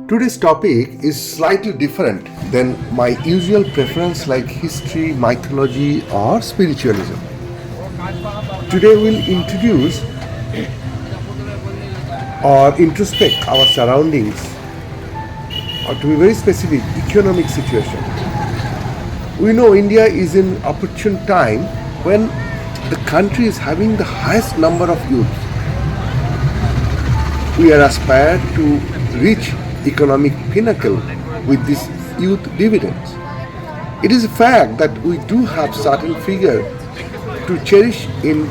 Today's topic is slightly different than my usual preference like history, mythology or spiritualism. Today we'll introduce or introspect our surroundings or to be very specific, economic situation. We know India is in opportune time when the country is having the highest number of youth. We are aspired to reach economic pinnacle with these youth dividends. It is a fact that we do have certain figure to cherish in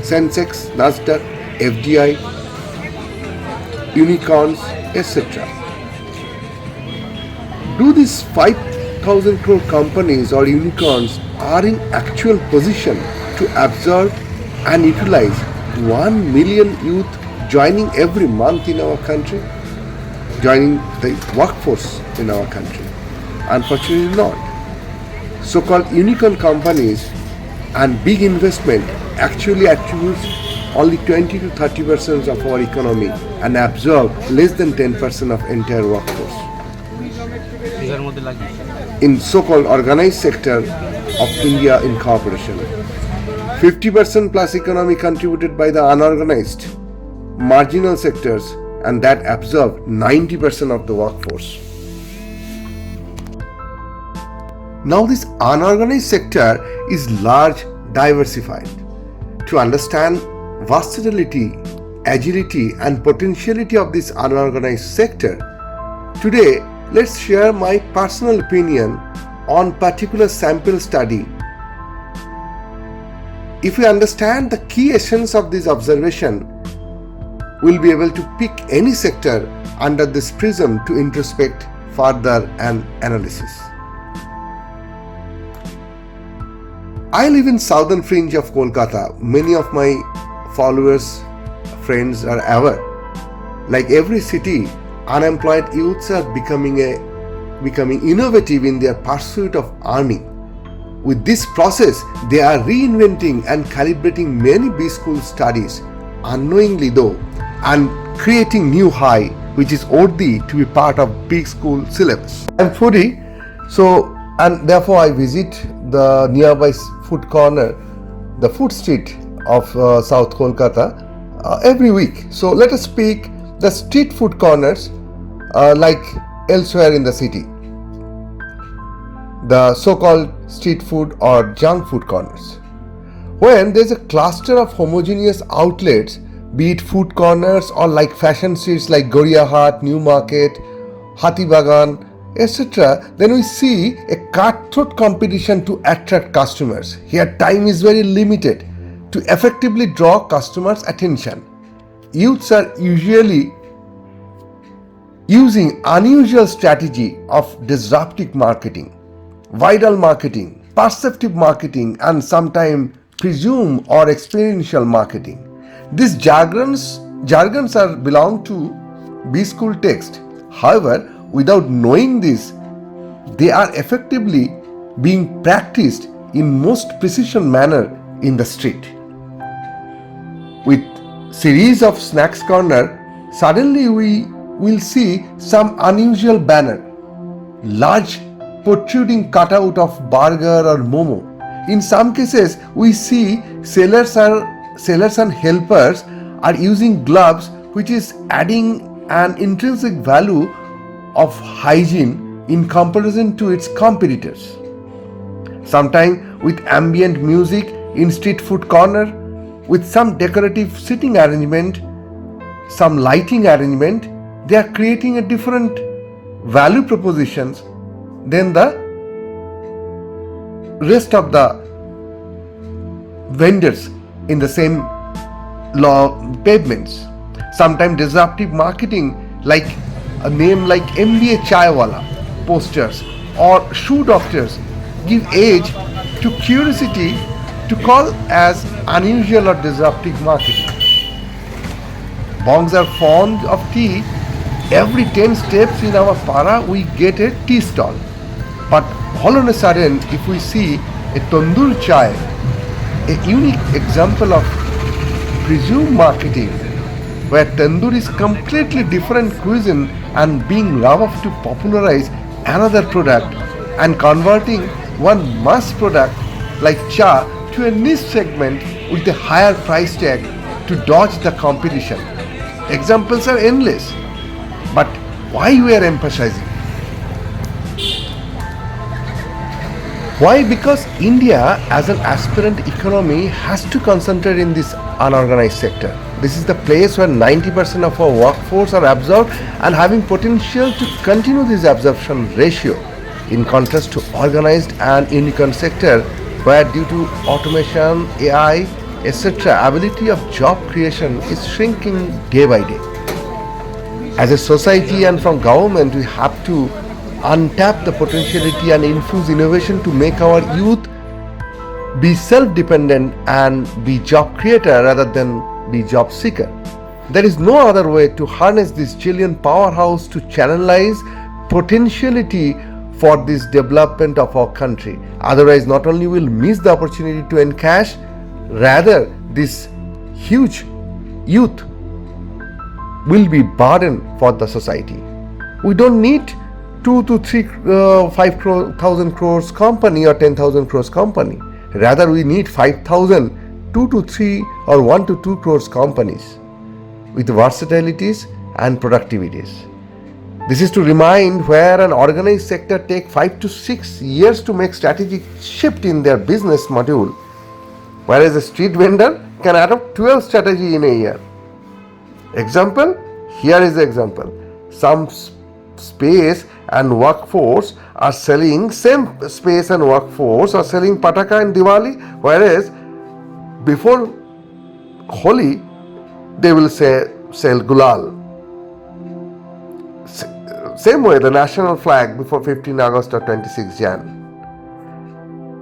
Sensex, Nasdaq, FDI, unicorns, etc. Do these 5,000 crore companies or unicorns are in actual position to absorb and utilize 1 million youth joining every month in our country? Joining the workforce in our country? Unfortunately not. So-called unicorn companies and big investment actually attributes only 20 to 30% of our economy and absorb less than 10% of entire workforce. In so-called organized sector of India incorporation, 50% plus economy contributed by the unorganized, marginal sectors, and that absorb 90% of the workforce. Now this unorganized sector is large, diversified. To understand versatility, agility and potentiality of this unorganized sector, today let's share my personal opinion on particular sample study. If we understand the key essence of this observation, we'll be able to pick any sector under this prism to introspect further and analysis. I live in southern fringe of Kolkata. Many of my followers, friends are aware. Like every city, unemployed youths are becoming innovative in their pursuit of earning. With this process, they are reinventing and calibrating many B-school studies, unknowingly though, and creating new high, which is worthy to be part of big school syllabus. I'm foodie, and therefore I visit the nearby food corner, the food street of South Kolkata every week. So let us pick the street food corners like elsewhere in the city, the so-called street food or junk food corners. When there's a cluster of homogeneous outlets, be it food corners or like fashion streets like Goriahat, New Market, Hatibagan, etc., then we see a cutthroat competition to attract customers. Here time is very limited to effectively draw customers' attention. Youths are usually using unusual strategy of disruptive marketing, viral marketing, perceptive marketing and sometimes presume or experiential marketing. These jargons are belong to B-school text. However, without knowing this, they are effectively being practiced in most precision manner in the street. With series of snacks corner, suddenly we will see some unusual banner, large protruding cutout of burger or momo. In some cases, we see sellers and helpers are using gloves, which is adding an intrinsic value of hygiene in comparison to its competitors. Sometimes with ambient music in street food corner, with some decorative sitting arrangement, some lighting arrangement, they are creating a different value propositions than the rest of the vendors in the same pavements. Sometimes disruptive marketing like a name like MBA Chaiwala posters or shoe doctors give age to curiosity to call as unusual or disruptive marketing. Bongs are fond of tea. Every 10 steps in our para we get a tea stall. But all on a sudden, if we see a tandoor chai, a unique example of presumed marketing where tandoor is completely different cuisine and being loved to popularize another product and converting one mass product like cha to a niche segment with a higher price tag to dodge the competition. Examples are endless. But why we are emphasizing? Why? Because India as an aspirant economy has to concentrate in this unorganized sector. This is the place where 90% of our workforce are absorbed and having potential to continue this absorption ratio, in contrast to organized and unicorn sector where due to automation, AI, etc., ability of job creation is shrinking day by day. As a society and from government, we have to untap the potentiality and infuse innovation to make our youth be self-dependent and be job creator rather than be job seeker. There is no other way to harness this Chilean powerhouse to channelize potentiality for this development of our country. Otherwise, not only will miss the opportunity to encash, rather this huge youth will be burden for the society. We don't need 2 to 3 5,000 crores company or 10,000 crores company. Rather, we need 5,000 2 to 3 or 1 to 2 crores companies with versatilities and productivities. This is to remind where an organized sector take 5 to 6 years to make strategic shift in their business module, whereas a street vendor can adopt 12 strategy in a year. Example, here is the example. Some space and workforce are selling pataka in Diwali, whereas before Holi they will sell gulal. Same way the national flag before 15 August or 26 Jan.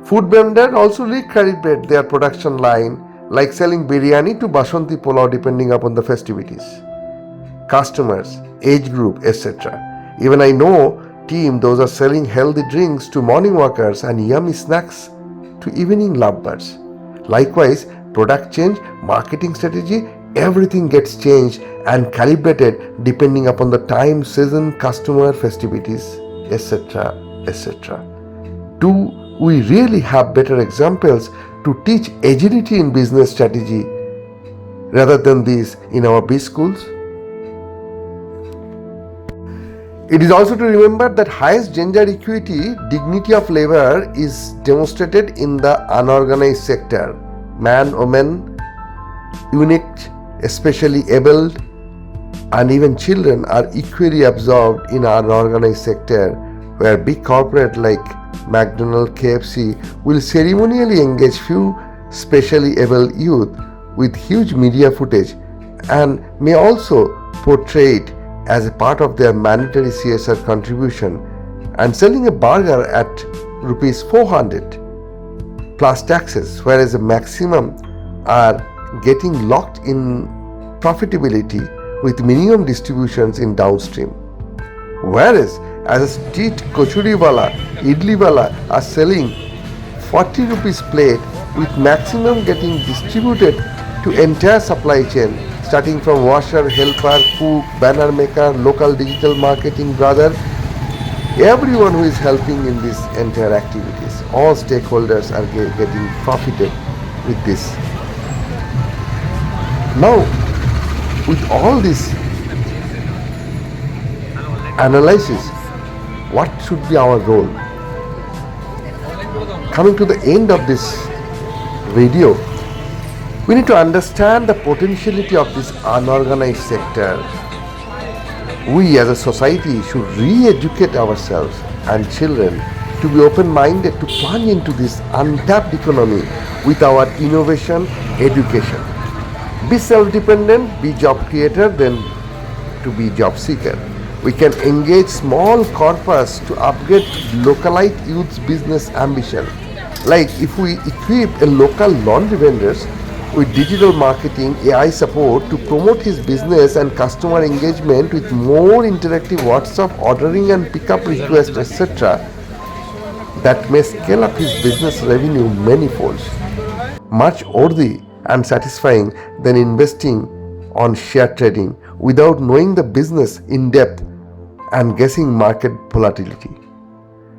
Food vendor also recalibrate their production line, like selling biryani to Basanti Pulao depending upon the festivities, customers, age group, etc. Even I know team those are selling healthy drinks to morning workers and yummy snacks to evening lovebirds. Likewise, product change, marketing strategy, everything gets changed and calibrated depending upon the time, season, customer, festivities, etc. etc. Do we really have better examples to teach agility in business strategy rather than these in our B schools? It is also to remember that highest gender equity, dignity of labor is demonstrated in the unorganized sector. Man, woman, unique, especially abled, and even children are equally absorbed in unorganized sector, where big corporate like McDonald's, KFC will ceremonially engage few specially able youth with huge media footage and may also portray it as a part of their mandatory CSR contribution, and selling a burger at rupees 400 plus taxes, whereas the maximum are getting locked in profitability with minimum distributions in downstream. Whereas as a street kochuriwala, idliwala are selling 40 rupees plate with maximum getting distributed to entire supply chain, starting from washer, helper, cook, banner maker, local digital marketing brother, everyone who is helping in this entire activities. All stakeholders are getting profited with this. Now, with all this analysis, what should be our role? Coming to the end of this video, we need to understand the potentiality of this unorganized sector. We as a society should re-educate ourselves and children to be open-minded to plunge into this untapped economy with our innovation, education. Be self-dependent, be job creator, then to be job seeker. We can engage small corpus to upgrade localite youth's business ambition. Like if we equip a local laundry vendors with digital marketing, AI support to promote his business and customer engagement with more interactive WhatsApp ordering and pickup requests, etc., that may scale up his business revenue many folds. Much worthy and satisfying than investing on share trading without knowing the business in depth and guessing market volatility.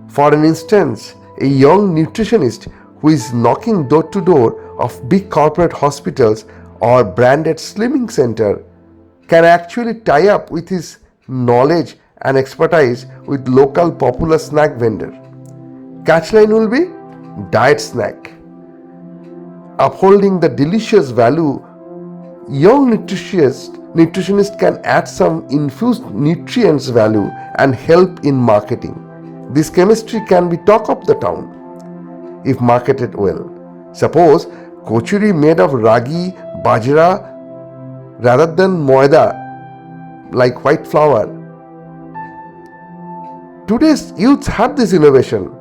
For an instance, a young nutritionist who is knocking door to door of big corporate hospitals or branded slimming center can actually tie up with his knowledge and expertise with local popular snack vendor. Catchline will be diet snack. Upholding the delicious value, young nutritionist can add some infused nutrients value and help in marketing. This chemistry can be talk of the town if marketed well. Suppose kochuri made of ragi, bajra rather than moida like white flour. Today's youths have this innovation,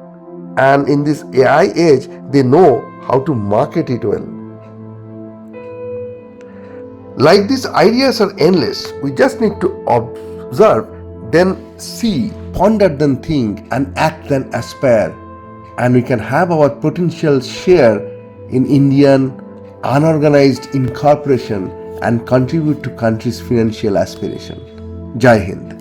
and in this AI age they know how to market it well. Like these ideas are endless. We just need to observe, then see, ponder, then think, and act, then aspire. And we can have our potential share in Indian unorganized incorporation and contribute to country's financial aspiration. Jai Hind.